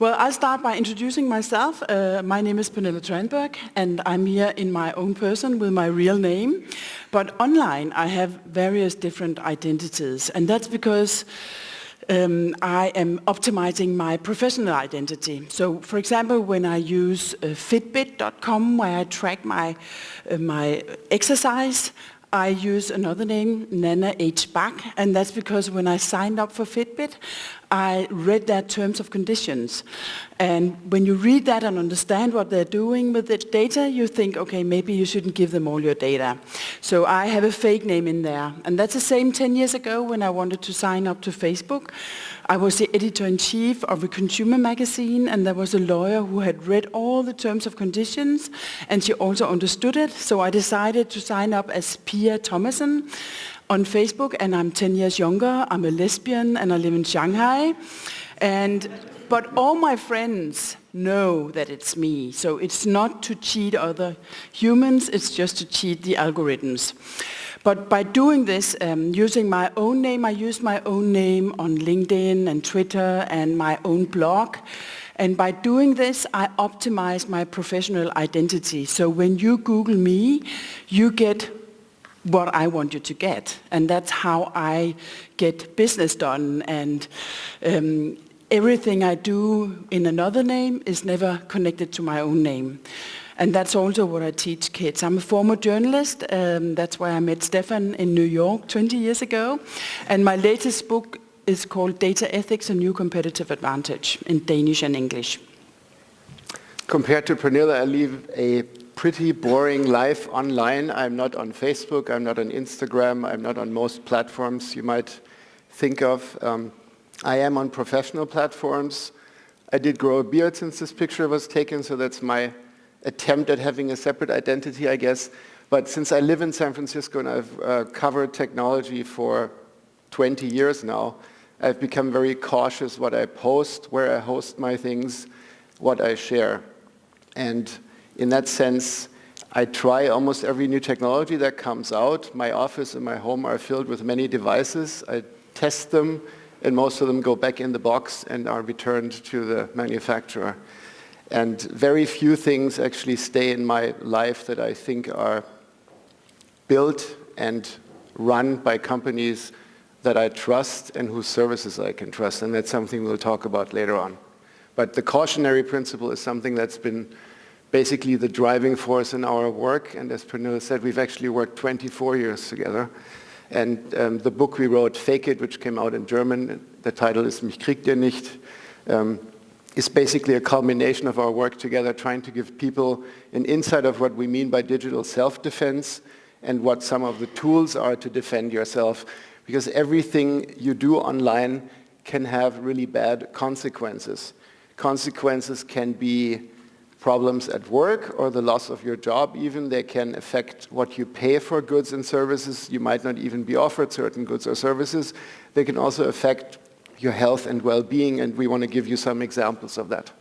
Well, I'll start by introducing myself. My name is Pernille Tranberg, and I'm here in my own person with my real name. But online, I have various different identities, and that's because I am optimizing my professional identity. So, for example, when I use Fitbit.com, where I track my exercise, I use another name, Nana H. Bach, and that's because when I signed up for Fitbit, I read their terms of conditions. And when you read that and understand what they're doing with the data, you think, okay, maybe you shouldn't give them all your data. So I have a fake name in there. And that's the same 10 years ago when I wanted to sign up to Facebook. I was the editor-in-chief of a consumer magazine, and there was a lawyer who had read all the terms of conditions, and she also understood it. So I decided to sign up as Pia Thomason on Facebook, and I'm 10 years younger. I'm a lesbian, and I live in Shanghai. But all my friends know that it's me. So it's not to cheat other humans, it's just to cheat the algorithms. But by doing this, using my own name, I use my own name on LinkedIn and Twitter and my own blog. And by doing this, I optimize my professional identity. So when you Google me, you get what I want you to get. And that's how I get business done. And everything I do in another name is never connected to my own name. And that's also what I teach kids. I'm a former journalist. That's why I met Steffan in New York 20 years ago. And my latest book is called Data Ethics, A New Competitive Advantage, in Danish and English. Compared to Pernille, I live a pretty boring life online. I'm not on Facebook, I'm not on Instagram, I'm not on most platforms you might think of. I am on professional platforms. I did grow a beard since this picture was taken, so that's my attempt at having a separate identity, I guess. But since I live in San Francisco and I've covered technology for 20 years now, I've become very cautious what I post, where I host my things, what I share. And in that sense, I try almost every new technology that comes out. My office and my home are filled with many devices. I test them, and most of them go back in the box and are returned to the manufacturer. And very few things actually stay in my life that I think are built and run by companies that I trust and whose services I can trust. And that's something we'll talk about later on. But the cautionary principle is something that's been basically the driving force in our work. And as Pernille said, we've actually worked 24 years together. And the book we wrote, Fake It, which came out in German, the title is Mich kriegt ihr nicht, is basically a culmination of our work together, trying to give people an insight of what we mean by digital self-defense and what some of the tools are to defend yourself. Because everything you do online can have really bad consequences. Consequences can be problems at work or the loss of your job even. They can affect what you pay for goods and services. You might not even be offered certain goods or services. They can also affect your health and well-being, and we want to give you some examples of that.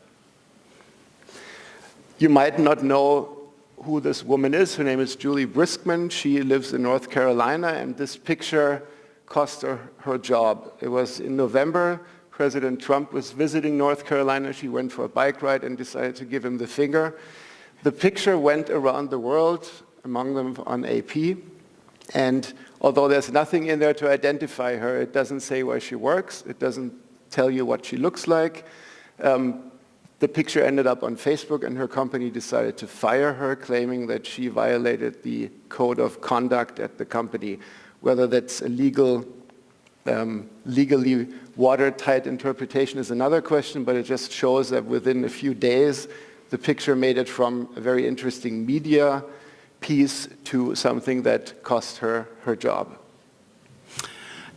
You might not know who this woman is. Her name is Julie Briskman. She lives in North Carolina, and this picture cost her job. It was in November. President Trump was visiting North Carolina. She went for a bike ride and decided to give him the finger. The picture went around the world, among them on AP. And although there's nothing in there to identify her, it doesn't say where she works, it doesn't tell you what she looks like. The picture ended up on Facebook, and her company decided to fire her, claiming that she violated the code of conduct at the company. Whether that's a legally watertight interpretation is another question, but it just shows that within a few days, the picture made it from a very interesting media piece to something that cost her her job.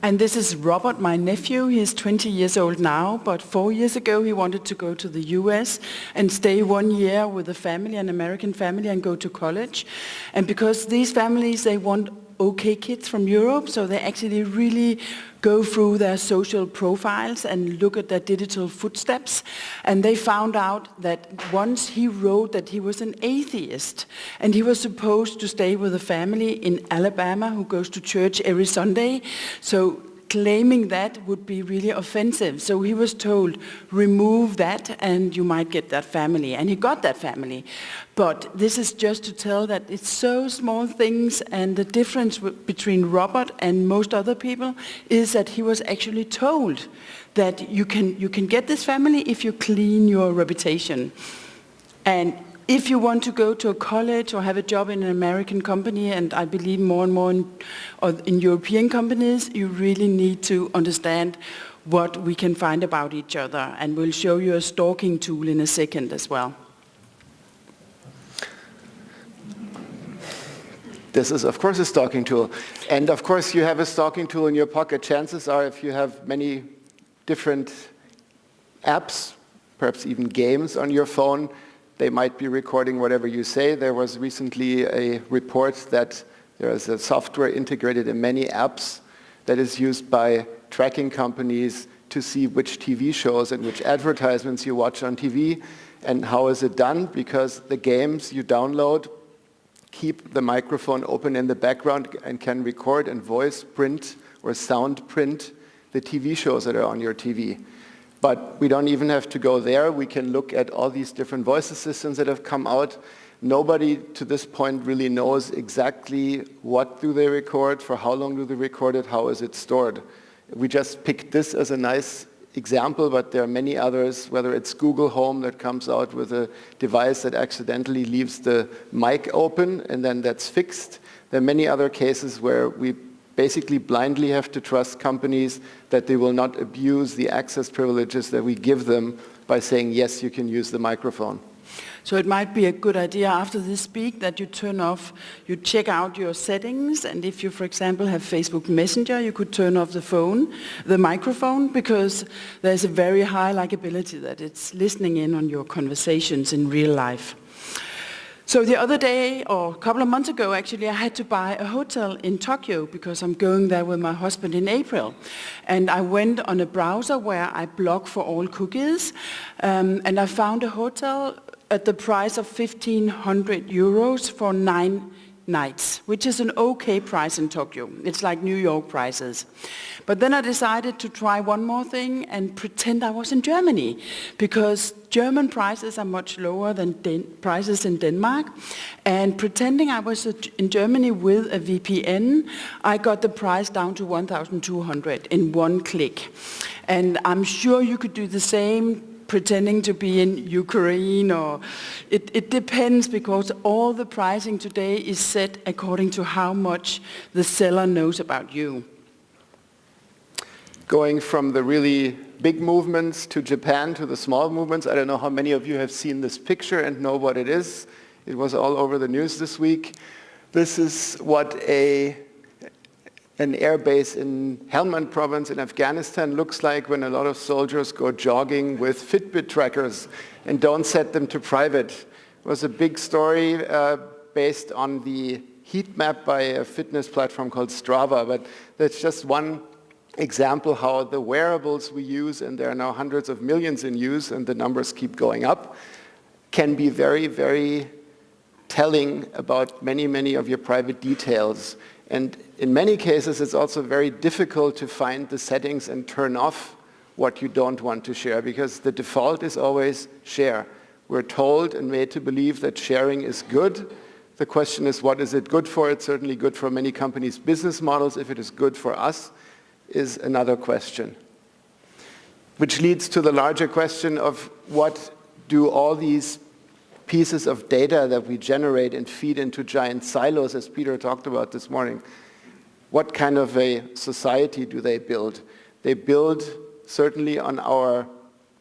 And this is Robert, my nephew. He's 20 years old now, but 4 years ago he wanted to go to the US and stay 1 year with a family, an American family, and go to college. And because these families, they want okay kids from Europe, so they actually really go through their social profiles and look at their digital footsteps. And they found out that once he wrote that he was an atheist, and he was supposed to stay with a family in Alabama who goes to church every Sunday. So claiming that would be really offensive. So he was told, remove that and you might get that family. And he got that family. But this is just to tell that it's so small things, and the difference between Robert and most other people is that he was actually told that you can get this family if you clean your reputation. And if you want to go to a college or have a job in an American company, and I believe more and more in European companies, you really need to understand what we can find about each other. And we'll show you a stalking tool in a second as well. This is, of course, a stalking tool. And of course, you have a stalking tool in your pocket. Chances are, if you have many different apps, perhaps even games on your phone, they might be recording whatever you say. There was recently a report that there is a software integrated in many apps that is used by tracking companies to see which TV shows and which advertisements you watch on TV. And how is it done? Because the games you download keep the microphone open in the background and can record and voice print or sound print the TV shows that are on your TV. But we don't even have to go there. We can look at all these different voice assistants that have come out. Nobody to this point really knows exactly what do they record, for how long do they record it, how is it stored. We just picked this as a nice example, but there are many others, whether it's Google Home that comes out with a device that accidentally leaves the mic open and then that's fixed. There are many other cases where we basically blindly have to trust companies that they will not abuse the access privileges that we give them by saying, yes, you can use the microphone. So it might be a good idea after this speak that you turn off, you check out your settings, and if you, for example, have Facebook Messenger, you could turn off the microphone, because there's a very high likability that it's listening in on your conversations in real life. So the other day, or a couple of months ago actually, I had to buy a hotel in Tokyo because I'm going there with my husband in April. And I went on a browser where I block for all cookies, and I found a hotel at the price of 1,500 euros for 9 nights, which is an okay price in Tokyo. It's like New York prices. But then I decided to try one more thing and pretend I was in Germany, because German prices are much lower than prices in Denmark. And pretending I was in Germany with a VPN, I got the price down to 1,200 in one click. And I'm sure you could do the same pretending to be in Ukraine, or it depends, because all the pricing today is set according to how much the seller knows about you. Going from the really big movements to Japan to the small movements, I don't know how many of you have seen this picture and know what it is. It was all over the news this week. This is what an air base in Helmand province in Afghanistan looks like when a lot of soldiers go jogging with Fitbit trackers and don't set them to private. It was a big story based on the heat map by a fitness platform called Strava, but that's just one example how the wearables we use, and there are now hundreds of millions in use and the numbers keep going up, can be very, very telling about many, many of your private details. And in many cases, it's also very difficult to find the settings and turn off what you don't want to share, because the default is always share. We're told and made to believe that sharing is good. The question is, what is it good for? It's certainly good for many companies' business models. If it is good for us, is another question. Which leads to the larger question of what do all these pieces of data that we generate and feed into giant silos, as Peter talked about this morning, what kind of a society do they build? They build certainly on our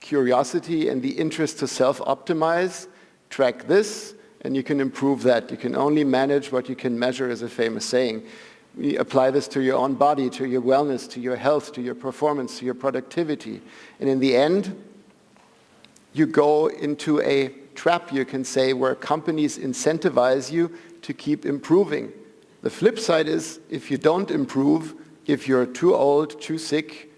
curiosity and the interest to self-optimize, track this, and you can improve that. You can only manage what you can measure, is a famous saying. We apply this to your own body, to your wellness, to your health, to your performance, to your productivity. And in the end, you go into a trap, you can say, where companies incentivize you to keep improving. The flip side is, if you don't improve, if you're too old, too sick,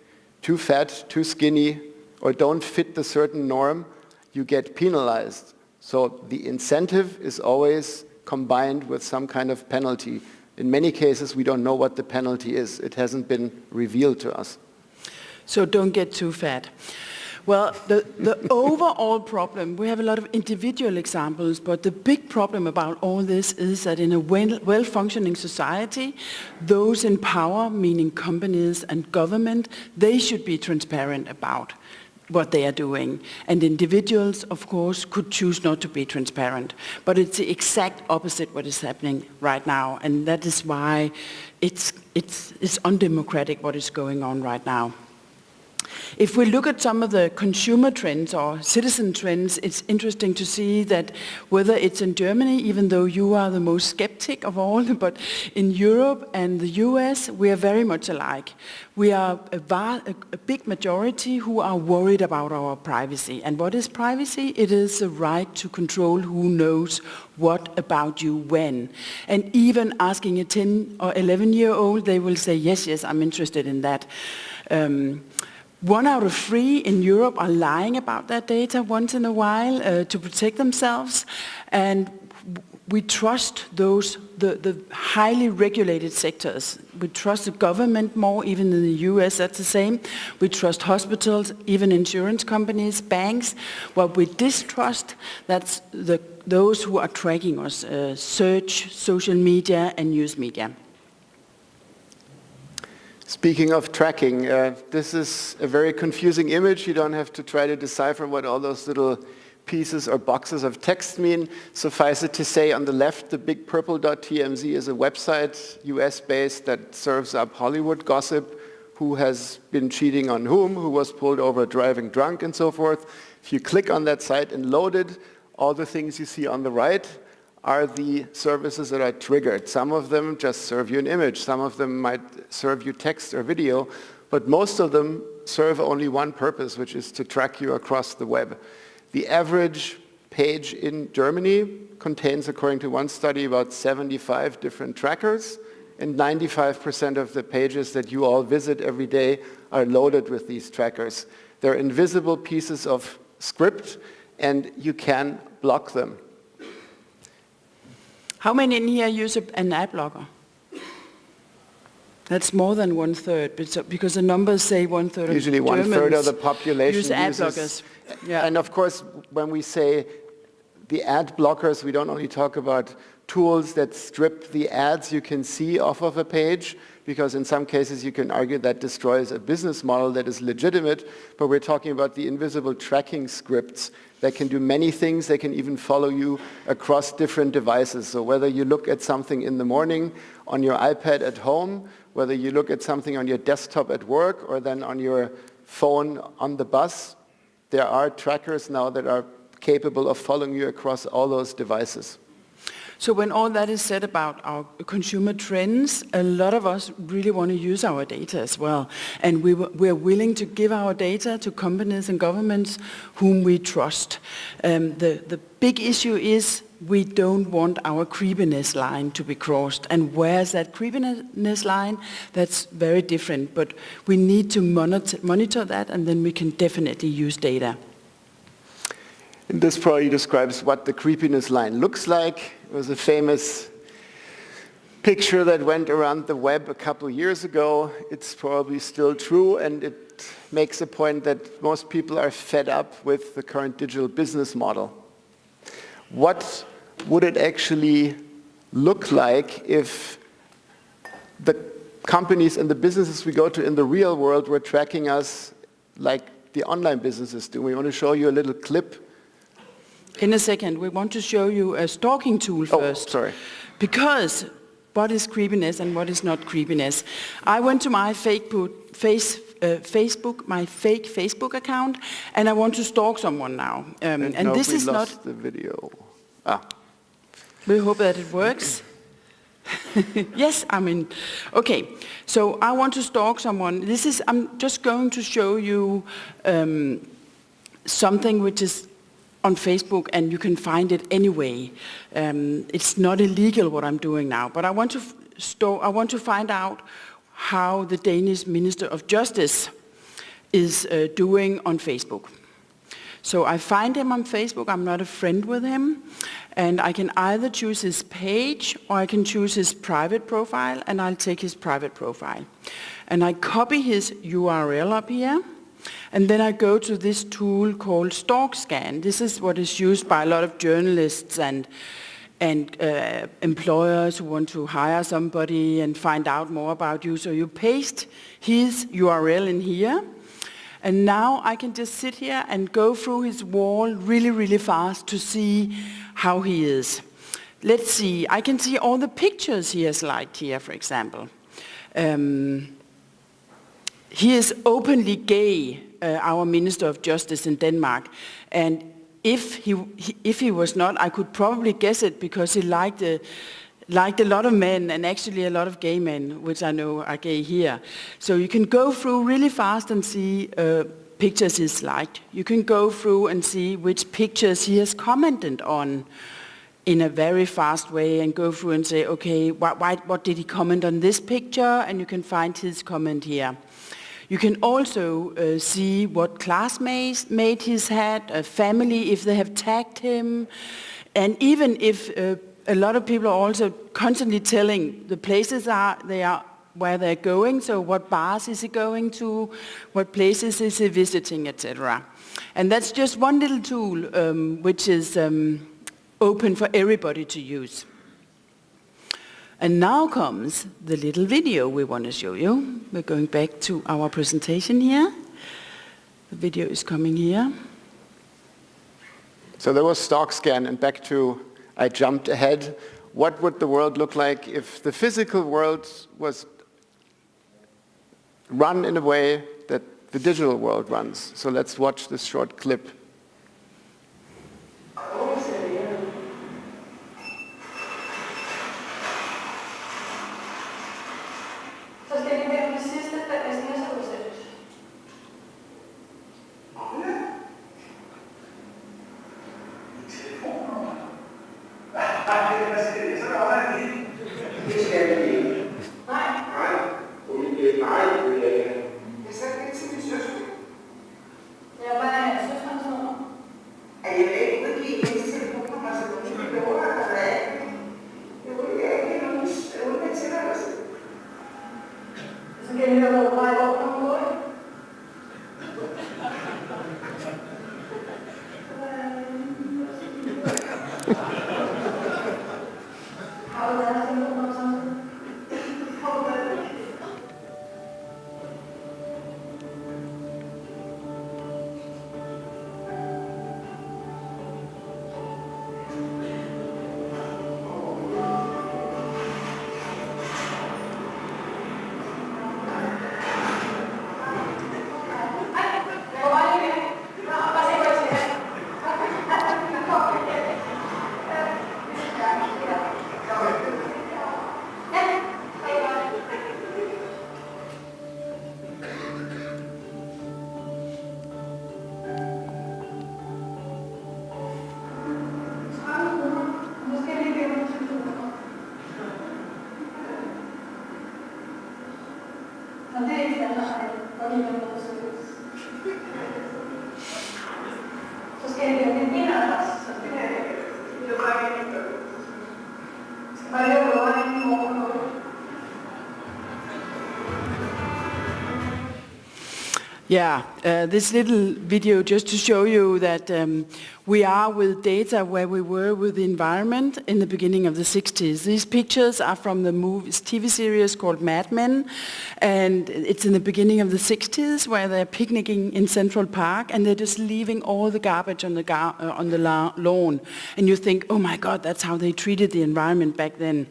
too fat, too skinny, or don't fit the certain norm, you get penalized. So the incentive is always combined with some kind of penalty. In many cases, we don't know what the penalty is. It hasn't been revealed to us. So don't get too fat. Well, the overall problem, we have a lot of individual examples, but the big problem about all this is that in a well-functioning society, those in power, meaning companies and government, they should be transparent about what they are doing. And individuals, of course, could choose not to be transparent. But it's the exact opposite what is happening right now. And that is why it's undemocratic what is going on right now. If we look at some of the consumer trends or citizen trends, it's interesting to see that whether it's in Germany, even though you are the most skeptic of all, but in Europe and the US, we are very much alike. We are a big majority who are worried about our privacy. And what is privacy? It is the right to control who knows what about you when. And even asking a 10 or 11-year-old, they will say, yes, yes, I'm interested in that. 1 out of 3 in Europe are lying about that data once in a while to protect themselves, and we trust the highly regulated sectors. We trust the government more, even in the US that's the same. We trust hospitals, even insurance companies, banks. What we distrust, that's those who are tracking us, search, social media and news media. Speaking of tracking, this is a very confusing image. You don't have to try to decipher what all those little pieces or boxes of text mean. Suffice it to say, on the left, the big purple.tmz is a website, US-based, that serves up Hollywood gossip, who has been cheating on whom, who was pulled over driving drunk, and so forth. If you click on that site and load it, all the things you see on the right are the services that are triggered. Some of them just serve you an image. Some of them might serve you text or video, but most of them serve only one purpose, which is to track you across the web. The average page in Germany contains, according to one study, about 75 different trackers, and 95% of the pages that you all visit every day are loaded with these trackers. They're invisible pieces of script, and you can block them. How many in here use an ad blocker? That's more than 1/3, because the numbers say 1/3 of Usually Germans 1/3 of the population use ad blockers. Yeah. And of course, when we say the ad blockers, we don't only talk about tools that strip the ads you can see off of a page, because in some cases you can argue that destroys a business model that is legitimate, but we're talking about the invisible tracking scripts that can do many things. They can even follow you across different devices. So whether you look at something in the morning on your iPad at home, whether you look at something on your desktop at work, or then on your phone on the bus, there are trackers now that are capable of following you across all those devices. So when all that is said about our consumer trends, a lot of us really want to use our data as well. And we're willing to give our data to companies and governments whom we trust. The big issue is we don't want our creepiness line to be crossed. And where's that creepiness line? That's very different. But we need to monitor that, and then we can definitely use data. And this probably describes what the creepiness line looks like. It was a famous picture that went around the web a couple of years ago. It's probably still true, and it makes a point that most people are fed up with the current digital business model. What would it actually look like if the companies and the businesses we go to in the real world were tracking us like the online businesses do? We want to show you a little clip. In a second, we want to show you a stalking tool first. Oh, sorry. Because what is creepiness and what is not creepiness? I went to my fake Facebook account, and I want to stalk someone now. And this is not the video. We hope that it works. Yes, okay. So I want to stalk someone. I'm just going to show you something which is on Facebook, and you can find it anyway. It's not illegal what I'm doing now, but I want to find out how the Danish Minister of Justice is doing on Facebook. So I find him on Facebook. I'm not a friend with him, And I can either choose his page or I can choose his private profile, and I'll take his private profile. And I copy his URL up here, and then I go to this tool called Stalk Scan. This is what is used by a lot of journalists and employers who want to hire somebody and find out more about you. So you paste his URL in here, and now I can just sit here and go through his wall really, really fast to see how he is. Let's see, I can see all the pictures he has liked here, for example. He is openly gay, our Minister of Justice in Denmark, and if he was not, I could probably guess it, because he liked a lot of men, and actually a lot of gay men, which I know are gay here. So you can go through really fast and see pictures he's liked. You can go through and see which pictures he has commented on in a very fast way, and go through and say, okay, what did he comment on this picture? And you can find his comment here. You can also see what classmates he's had, family, if they have tagged him, and even if a lot of people are also constantly telling the places where they're going, so what bars is he going to, what places is he visiting, etc. And that's just one little tool which is open for everybody to use. And now comes the little video we want to show you. We're going back to our presentation here. The video is coming here. So there was Stalk Scan, and back to, I jumped ahead. What would the world look like if the physical world was run in a way that the digital world runs? So let's watch this short clip. Yeah, this little video just to show you that we are with data where we were with the environment in the beginning of the 60s. These pictures are from the TV series called Mad Men, and it's in the beginning of the 60s where they're picnicking in Central Park and they're just leaving all the garbage on the lawn. And you think, oh my God, that's how they treated the environment back then.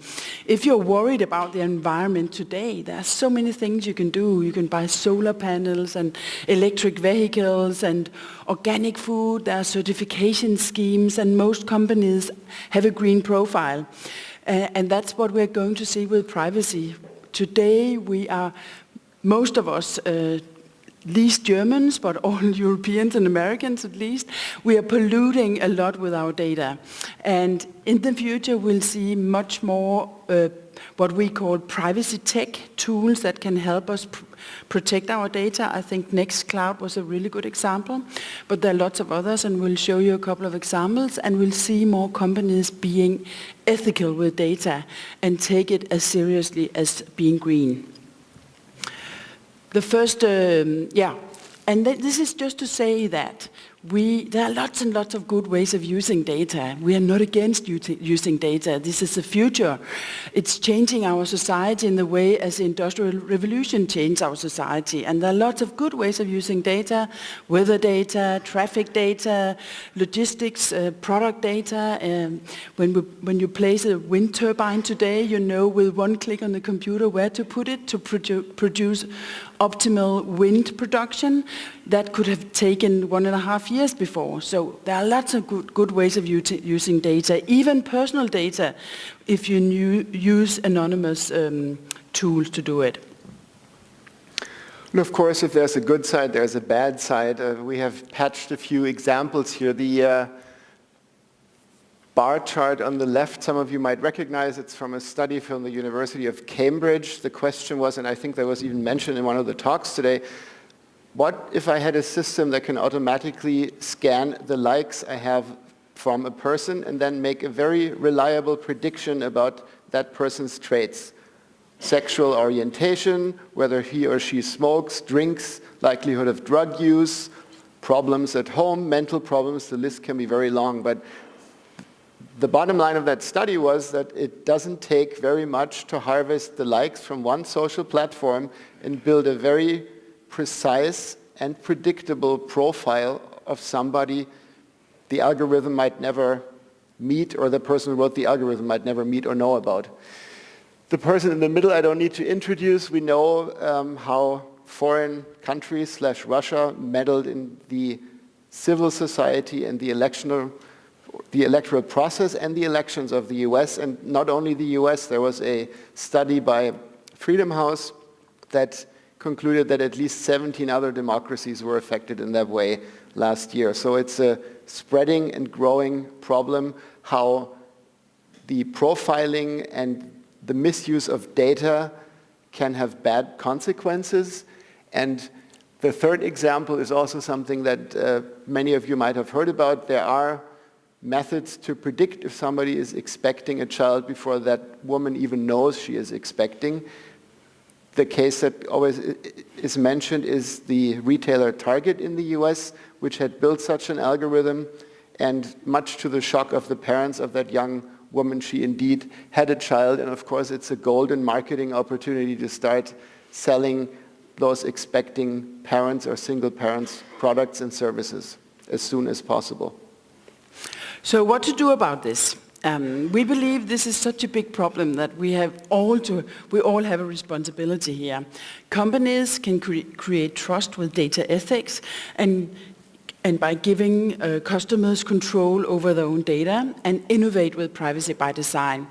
If you're worried about the environment today, there are so many things you can do. You can buy solar panels and electric vehicles and organic food. There are certification schemes, and most companies have a green profile. And that's what we're going to see with privacy. Today, most of us least Germans, but all Europeans and Americans at least, we are polluting a lot with our data. And in the future, we'll see much more what we call privacy tech tools that can help us protect our data. I think Nextcloud was a really good example, but there are lots of others, and we'll show you a couple of examples, and we'll see more companies being ethical with data and take it as seriously as being green. The first, and this is just to say that there are lots and lots of good ways of using data. We are not against using data. This is the future. It's changing our society in the way as the Industrial Revolution changed our society. And there are lots of good ways of using data, weather data, traffic data, logistics, product data. When you place a wind turbine today, you know with one click on the computer where to put it to produce optimal wind production. That could have taken 1.5 years before. So there are lots of good ways of using data, even personal data, if you use anonymous tools to do it. And of course, if there's a good side, there's a bad side. We have patched a few examples here. The bar chart on the left, some of you might recognize, it's from a study from the University of Cambridge. The question was, and I think that was even mentioned in one of the talks today, what if I had a system that can automatically scan the likes I have from a person and then make a very reliable prediction about that person's traits? Sexual orientation, whether he or she smokes, drinks, likelihood of drug use, problems at home, mental problems, the list can be very long. But the bottom line of that study was that it doesn't take very much to harvest the likes from one social platform and build a very precise and predictable profile of somebody the algorithm might never meet, or the person who wrote the algorithm might never meet or know about. The person in the middle I don't need to introduce. We know how foreign countries / Russia meddled in the civil society and the electoral process and the elections of the US. And not only the US, there was a study by Freedom House that concluded that at least 17 other democracies were affected in that way last year. So it's a spreading and growing problem how the profiling and the misuse of data can have bad consequences. And the third example is also something that many of you might have heard about. There are methods to predict if somebody is expecting a child before that woman even knows she is expecting. The case that always is mentioned is the retailer Target in the US, which had built such an algorithm, and much to the shock of the parents of that young woman, she indeed had a child. And of course, it's a golden marketing opportunity to start selling those expecting parents or single parents products and services as soon as possible. So what to do about this? We believe this is such a big problem that we all have a responsibility here. Companies can create trust with data ethics and by giving customers control over their own data and innovate with privacy by design.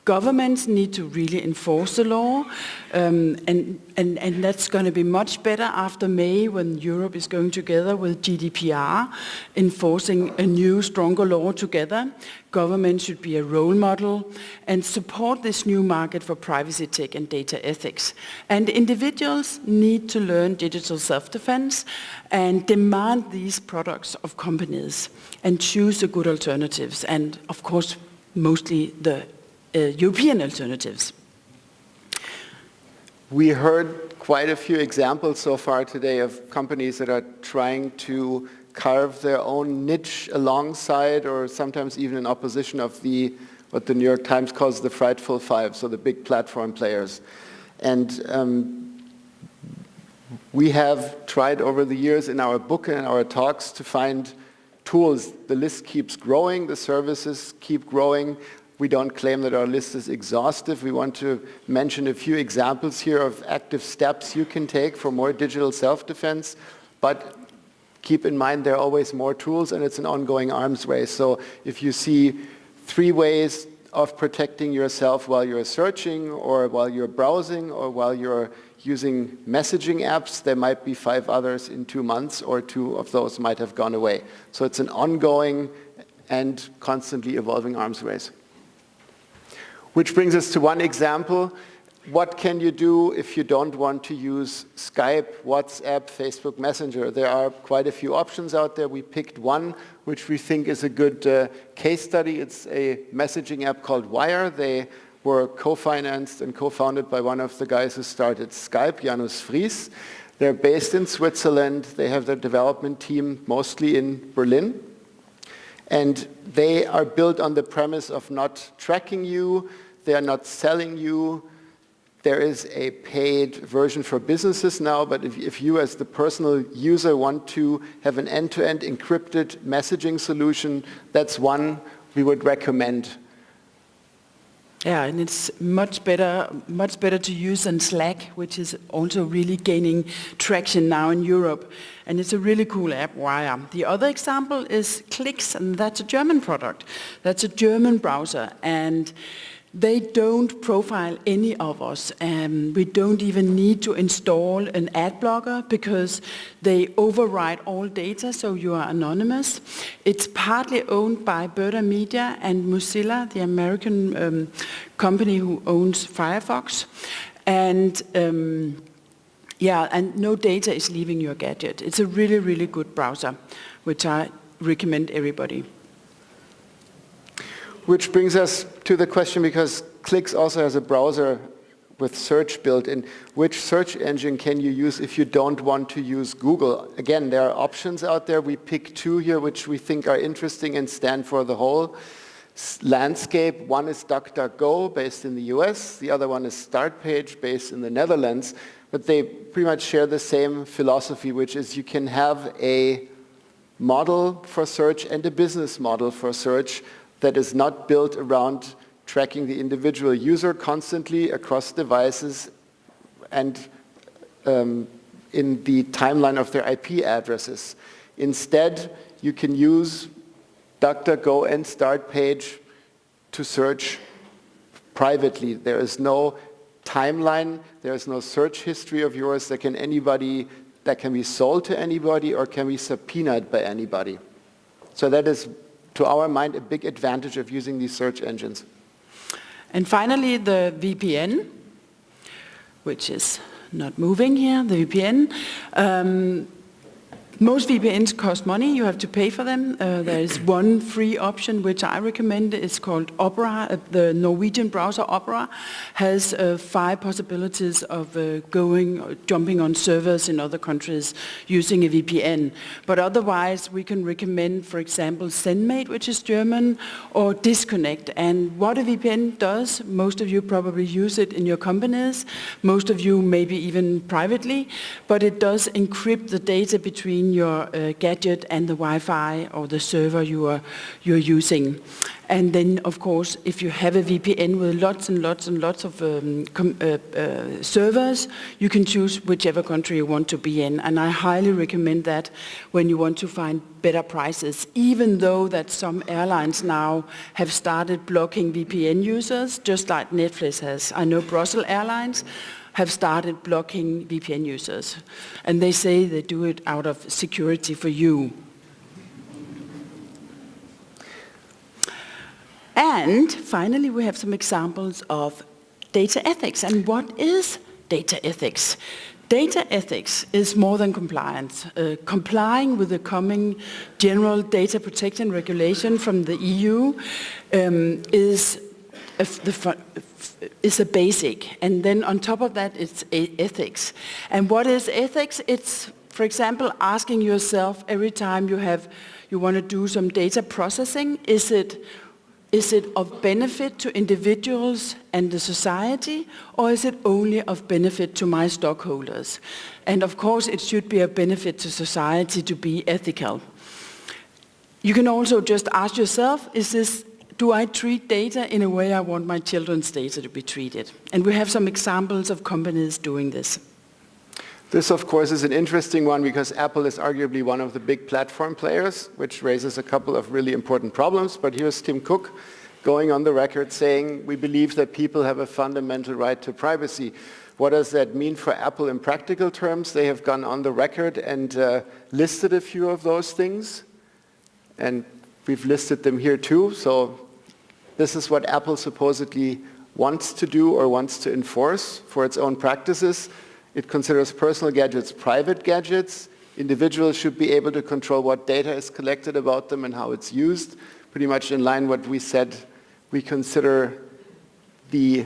Governments need to really enforce the law, and that's going to be much better after May when Europe is going together with GDPR, enforcing a new, stronger law together. Government should be a role model and support this new market for privacy tech and data ethics. And individuals need to learn digital self-defense and demand these products of companies and choose the good alternatives and, of course, mostly the European alternatives. We heard quite a few examples so far today of companies that are trying to carve their own niche alongside or sometimes even in opposition of what the New York Times calls the frightful five, so the big platform players. And we have tried over the years in our book and our talks to find tools. The list keeps growing, the services keep growing. We don't claim that our list is exhaustive. We want to mention a few examples here of active steps you can take for more digital self-defense, but keep in mind there are always more tools and it's an ongoing arms race. So if you see 3 ways of protecting yourself while you're searching or while you're browsing or while you're using messaging apps. There might be 5 others in 2 months, or 2 of those might have gone away. So it's an ongoing and constantly evolving arms race. Which brings us to one example. What can you do if you don't want to use Skype, WhatsApp, Facebook Messenger? There are quite a few options out there. We picked one which we think is a good case study. It's a messaging app called Wire. They were co-financed and co-founded by one of the guys who started Skype, Janus Fries. They're based in Switzerland. They have their development team mostly in Berlin. And they are built on the premise of not tracking you. They are not selling you. There is a paid version for businesses now, but if you as the personal user want to have an end-to-end encrypted messaging solution, that's one we would recommend. Yeah, and it's much better to use than Slack, which is also really gaining traction now in Europe. And it's a really cool app, Wire. The other example is Clicks, and that's a German product. That's a German browser, and they don't profile any of us. We don't even need to install an ad blocker because they override all data, so you are anonymous. It's partly owned by Burda Media and Mozilla, the American company who owns Firefox. And yeah, and no data is leaving your gadget. It's a really, really good browser, which I recommend everybody. Which brings us to the question, because Clicks also has a browser with search built in, which search engine can you use if you don't want to use Google? Again, there are options out there. We pick 2 here which we think are interesting and stand for the whole landscape. One is DuckDuckGo, based in the US. The other one is Startpage, based in the Netherlands. But they pretty much share the same philosophy, which is you can have a model for search and a business model for search that is not built around tracking the individual user constantly across devices and in the timeline of their IP addresses. Instead, you can use DuckDuckGo and Startpage to search privately. There is no timeline, there is no search history of yours that can be sold to anybody or can be subpoenaed by anybody. So that is, to our mind, a big advantage of using these search engines. And finally, the VPN, which is not moving here, the VPN. Most VPNs cost money, you have to pay for them. There is one free option which I recommend, it's called Opera. The Norwegian browser Opera has 5 possibilities of jumping on servers in other countries using a VPN. But otherwise we can recommend, for example, SendMate, which is German, or Disconnect. And what a VPN does, most of you probably use it in your companies, most of you maybe even privately, but it does encrypt the data between your gadget and the Wi-Fi or the server you're using. And then, of course, if you have a VPN with lots and lots and lots of servers, you can choose whichever country you want to be in. And I highly recommend that when you want to find better prices, even though that some airlines now have started blocking VPN users, just like Netflix has. I know Brussels Airlines have started blocking VPN users. And they say they do it out of security for you. And finally, we have some examples of data ethics. And what is data ethics? Data ethics is more than compliance. Complying with the coming general data protection regulation from the EU is a basic, and then on top of that it's ethics. And what is ethics? It's, for example, asking yourself every time you want to do some data processing, is it of benefit to individuals and the society, or is it only of benefit to my stockholders? And of course it should be a benefit to society to be ethical. You can also just ask yourself, do I treat data in a way I want my children's data to be treated? And we have some examples of companies doing this. This, of course, is an interesting one because Apple is arguably one of the big platform players, which raises a couple of really important problems. But here's Tim Cook going on the record saying, we believe that people have a fundamental right to privacy. What does that mean for Apple in practical terms? They have gone on the record and listed a few of those things, and we've listed them here too. So this is what Apple supposedly wants to do or wants to enforce for its own practices. It considers personal gadgets private gadgets. Individuals should be able to control what data is collected about them and how it's used. Pretty much in line what we said, we consider the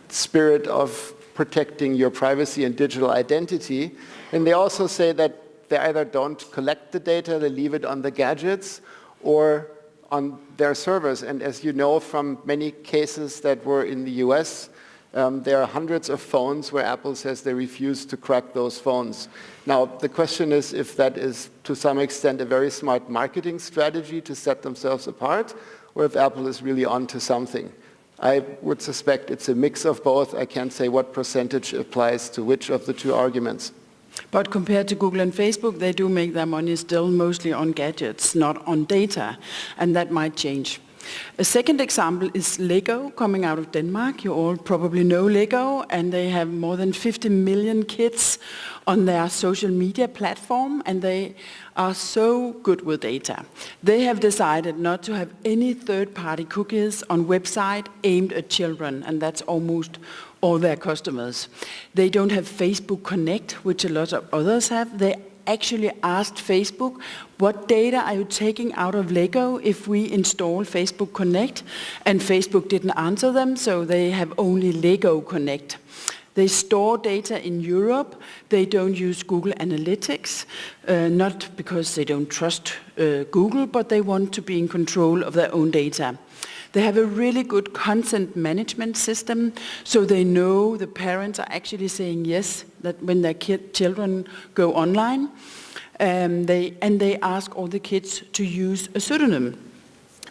spirit of protecting your privacy and digital identity. And they also say that they either don't collect the data, they leave it on the gadgets or on their servers. And as you know from many cases that were in the US, there are hundreds of phones where Apple says they refuse to crack those phones. Now, the question is if that is to some extent a very smart marketing strategy to set themselves apart, or if Apple is really onto something. I would suspect it's a mix of both. I can't say what percentage applies to which of the two arguments. But compared to Google and Facebook, they do make their money still mostly on gadgets, not on data, and that might change. A second example is Lego, coming out of Denmark. You all probably know Lego, and they have more than 50 million kids on their social media platform, and they are so good with data. They have decided not to have any third-party cookies on website aimed at children, and that's almost all their customers. They don't have Facebook Connect, which a lot of others have. They actually asked Facebook, what data are you taking out of Lego if we install Facebook Connect? And Facebook didn't answer them, so they have only Lego Connect. They store data in Europe. They don't use Google Analytics, not because they don't trust Google, but they want to be in control of their own data. They have a really good content management system, so they know the parents are actually saying yes that when their children go online, and they ask all the kids to use a pseudonym.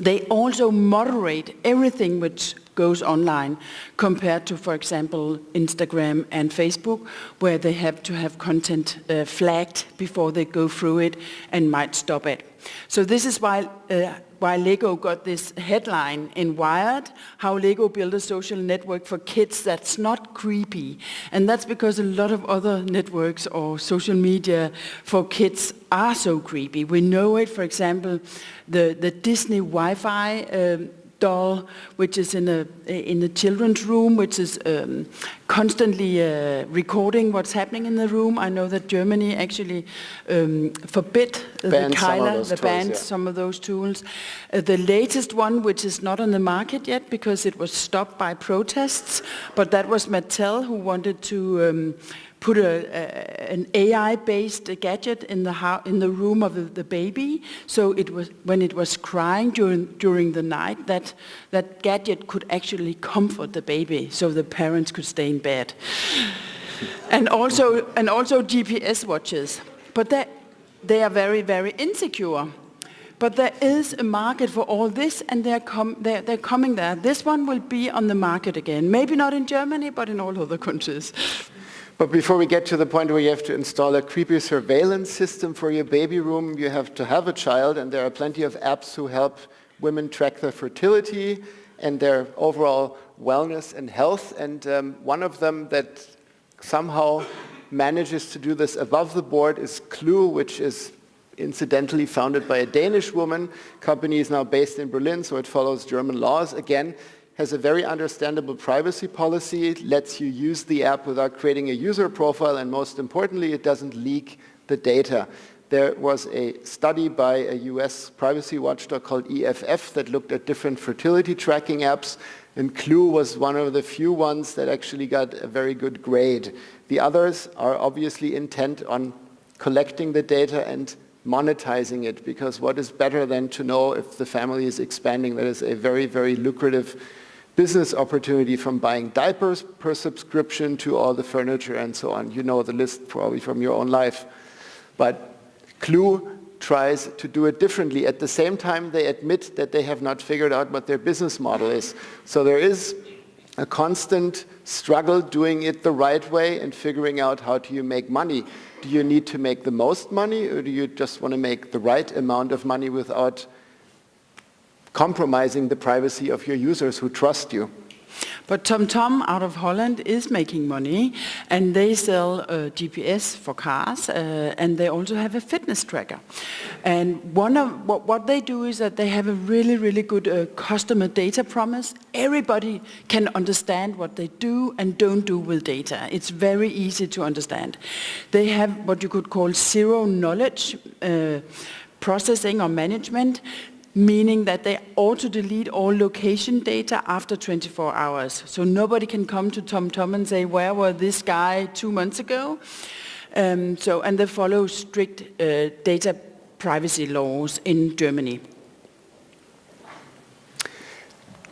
They also moderate everything which goes online compared to, for example, Instagram and Facebook, where they have to have content flagged before they go through it and might stop it. So this is why Lego got this headline in Wired, how Lego built a social network for kids that's not creepy. And that's because a lot of other networks or social media for kids are so creepy. We know it, for example, the Disney Wi-Fi doll, which is in the children's room, which is constantly recording what's happening in the room. I know that Germany actually forbid banned some of those tools. The latest one, which is not on the market yet because it was stopped by protests, but that was Mattel who wanted to put an AI-based gadget in the room of the baby, so it was when it was crying during the night, that gadget could actually comfort the baby, so the parents could stay in bed. And also GPS watches, but they are very, very insecure. But there is a market for all this, and they're coming there. This one will be on the market again, maybe not in Germany, but in all other countries. But before we get to the point where you have to install a creepy surveillance system for your baby room, you have to have a child, and there are plenty of apps who help women track their fertility and their overall wellness and health. And one of them that somehow manages to do this above the board is Clue, which is incidentally founded by a Danish woman. Company is now based in Berlin, so it follows German laws. Again, has a very understandable privacy policy. It lets you use the app without creating a user profile, and most importantly, it doesn't leak the data. There was a study by a US privacy watchdog called EFF that looked at different fertility tracking apps, and Clue was one of the few ones that actually got a very good grade. The others are obviously intent on collecting the data and monetizing it, because what is better than to know if the family is expanding? That is a very, very lucrative business opportunity, from buying diapers per subscription to all the furniture and so on. You know the list probably from your own life. But Clue tries to do it differently. At the same time, they admit that they have not figured out what their business model is. So there is a constant struggle doing it the right way and figuring out how do you make money. Do you need to make the most money, or do you just want to make the right amount of money without compromising the privacy of your users who trust you? But TomTom out of Holland is making money, and they sell GPS for cars, and they also have a fitness tracker. And one of what they do is that they have a really, really good customer data promise. Everybody can understand what they do and don't do with data. It's very easy to understand. They have what you could call zero knowledge processing or management, meaning that they auto-delete all location data after 24 hours. So nobody can come to TomTom and say, where was this guy 2 months ago? And they follow strict data privacy laws in Germany.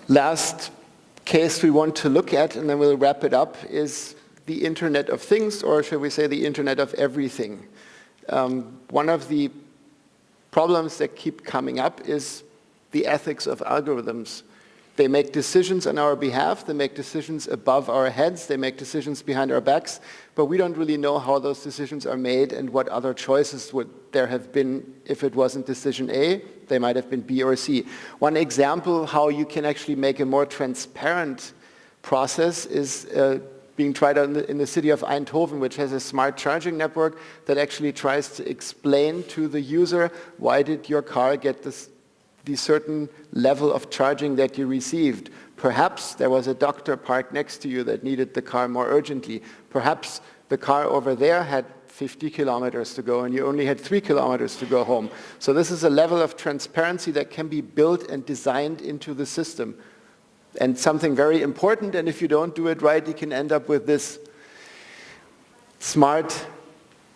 Last case we want to look at, and then we'll wrap it up, is the Internet of Things, or shall we say the Internet of Everything. One of the problems that keep coming up is the ethics of algorithms. They make decisions on our behalf, they make decisions above our heads, they make decisions behind our backs, but we don't really know how those decisions are made and what other choices would there have been if it wasn't decision A. They might have been B or C. One example how you can actually make a more transparent process is being tried in the city of Eindhoven, which has a smart charging network that actually tries to explain to the user, why did your car get the certain level of charging that you received. Perhaps there was a doctor parked next to you that needed the car more urgently. Perhaps the car over there had 50 kilometers to go and you only had 3 kilometers to go home. So this is a level of transparency that can be built and designed into the system. And something very important, and if you don't do it right, you can end up with this smart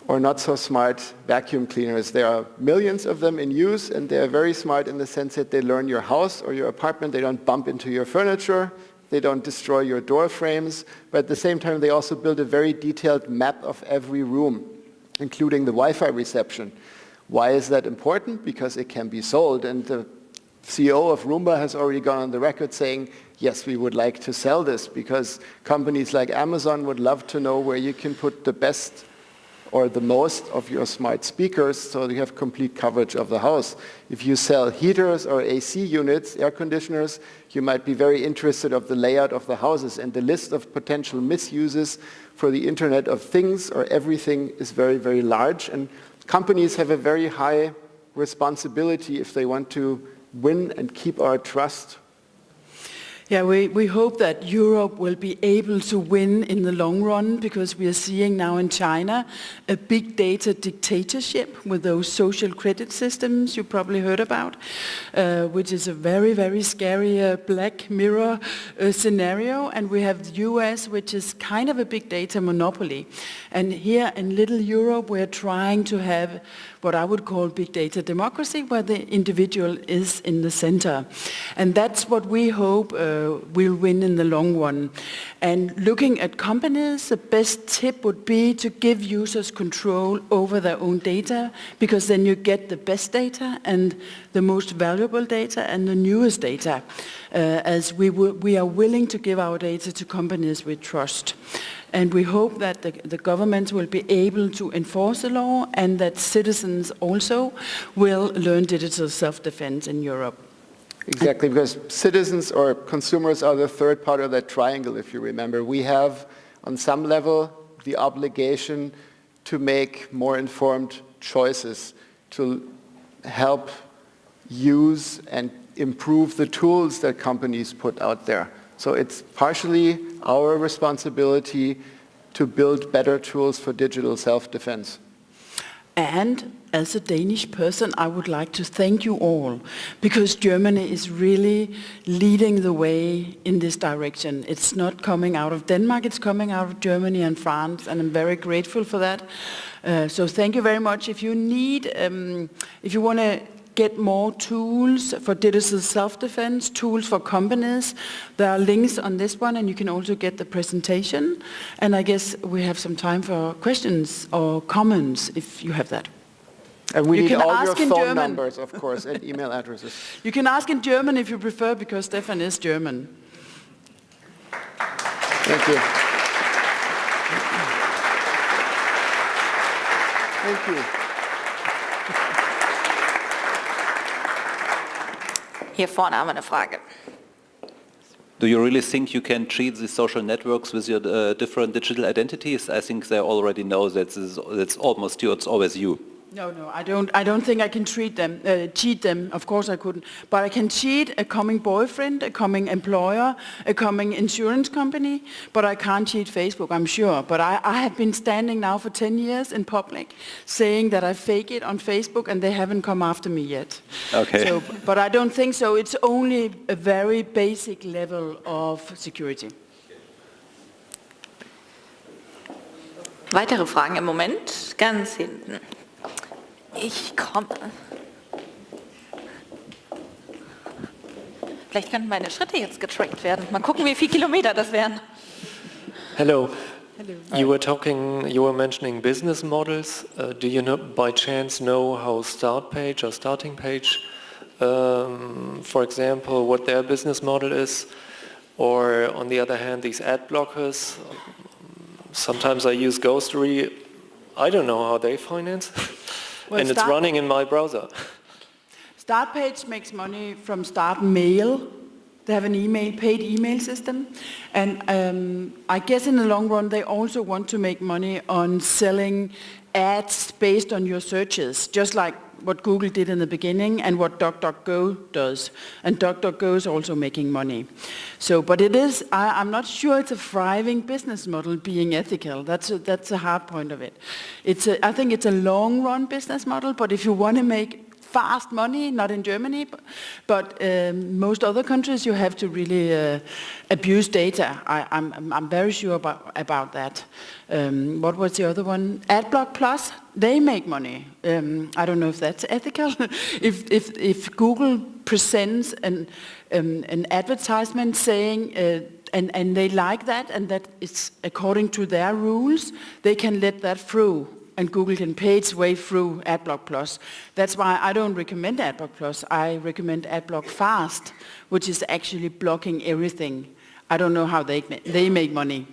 or not so smart vacuum cleaners. There are millions of them in use, and they are very smart in the sense that they learn your house or your apartment. They don't bump into your furniture. They don't destroy your door frames. But at the same time, they also build a very detailed map of every room, including the Wi-Fi reception. Why is that important? Because it can be sold. And the CEO of Roomba has already gone on the record saying, yes, we would like to sell this because companies like Amazon would love to know where you can put the best or the most of your smart speakers so you have complete coverage of the house. If you sell heaters or AC units, air conditioners, you might be very interested of the layout of the houses, and the list of potential misuses for the Internet of Things or everything is very, very large, and companies have a very high responsibility if they want to win and keep our trust. Yeah, we hope that Europe will be able to win in the long run, because we are seeing now in China a big data dictatorship with those social credit systems you probably heard about, which is a very, very scary Black Mirror scenario. And we have the US, which is kind of a big data monopoly. And here in little Europe, we're trying to have what I would call big data democracy, where the individual is in the center. And that's what we hope will win in the long run. And looking at companies, the best tip would be to give users control over their own data, because then you get the best data and the most valuable data and the newest data, as we are willing to give our data to companies we trust. And we hope that the governments will be able to enforce the law, and that citizens also will learn digital self-defense in Europe. Exactly, because citizens or consumers are the third part of that triangle, if you remember. We have, on some level, the obligation to make more informed choices, to help use and improve the tools that companies put out there. So it's partially our responsibility to build better tools for digital self-defense. And as a Danish person, I would like to thank you all, because Germany is really leading the way in this direction. It's not coming out of Denmark, it's coming out of Germany and France, and I'm very grateful for that. So thank you very much. If you need, if you want to get more tools for digital self-defense, tools for companies, there are links on this one, and you can also get the presentation. And I guess we have some time for questions or comments, if you have that. And we need all your phone German numbers, of course, and email addresses. You can ask in German if you prefer, because Steffan is German. Thank you. Thank you. Hier vorne haben wir eine Frage. Do you really think you can treat these social networks with your different digital identities? I think they already know that it's almost you, it's always you. No, I don't think I can cheat them. Of course I couldn't. But I can cheat a coming boyfriend, a coming employer, a coming insurance company. But I can't cheat Facebook, I'm sure. But I have been standing now for 10 years in public saying that I fake it on Facebook and they haven't come after me yet. Okay. So, but I don't think so. It's only a very basic level of security. Weitere Fragen im Moment? Ganz hinten. Ich komme. Vielleicht könnten meine Schritte jetzt getrackt werden. Mal gucken, wie viele Kilometer das wären. Hello. You were mentioning business models. Do you by chance know how start page or starting page, for example, what their business model is? Or on the other hand, these ad blockers. Sometimes I use Ghostery. I don't know how they finance. Well, and it's running in my browser. Startpage makes money from Start Mail. They have an paid email system. And I guess in the long run, they also want to make money on selling ads based on your searches, just like what Google did in the beginning and what DuckDuckGo does. And DuckDuckGo is also making money. So, but it is, I'm not sure it's a thriving business model being ethical. That's a hard point of it. I think it's a long-run business model, but if you want to make fast money, not in Germany, but most other countries, you have to really abuse data. I'm very sure about that. What was the other one? AdBlock Plus, they make money. I don't know if that's ethical. if Google presents an advertisement saying, and they like that, and that it's according to their rules, they can let that through. And Google can pay its way through AdBlock Plus. That's why I don't recommend AdBlock Plus. I recommend AdBlock Fast, which is actually blocking everything. I don't know how they make money.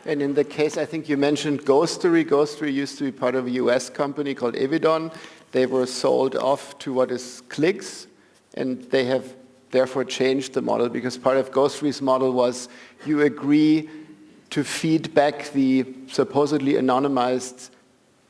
And in the case, I think you mentioned Ghostery. Ghostery used to be part of a US company called Evidon. They were sold off to what is Clicks, and they have therefore changed the model, because part of Ghostery's model was you agree to feed back the supposedly anonymized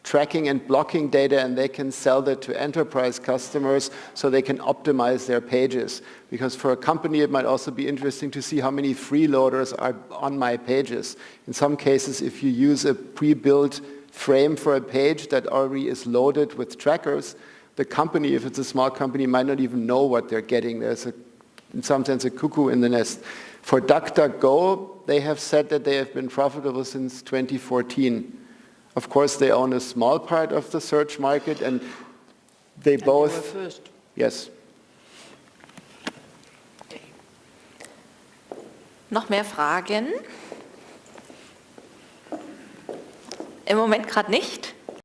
tracking and blocking data, and they can sell that to enterprise customers so they can optimize their pages. Because for a company it might also be interesting to see how many freeloaders are on my pages. In some cases, if you use a pre-built frame for a page that already is loaded with trackers, the company, if it's a small company, might not even know what they're getting. There's in some sense a cuckoo in the nest. For DuckDuckGo, they have said that they have been profitable since 2014. Of course, they own a small part of the search market, and they both... They were first. Yes. Noch mehr Fragen? Im Moment gerade nicht.